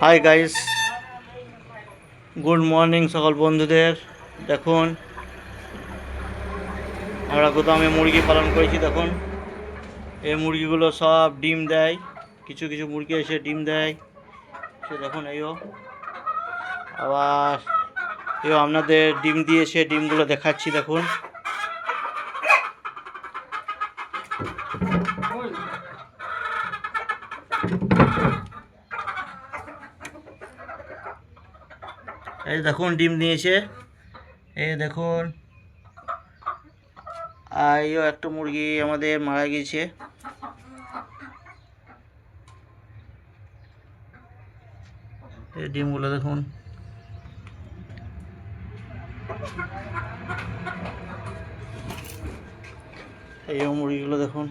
Hi guys, good morning সকল বন্ধুদের। দেখুন আমরা গোদামে মুরগি পালন করেছি। দেখুন এই মুরগিগুলো সব ডিম দেয়। কিছু কিছু মুরগি এসে ডিম দেয়। সে দেখুন এইও, আবার এও আপনাদের ডিম দিয়েছে, ডিমগুলো দেখাচ্ছি। দেখুন এই দেখুন ডিম দিয়েছে, এই দেখুন। আর এইও একটা মুরগি আমাদের মারা গিয়েছে। এই ডিমগুলো দেখুন। এই মুরগিগুলো দেখুন।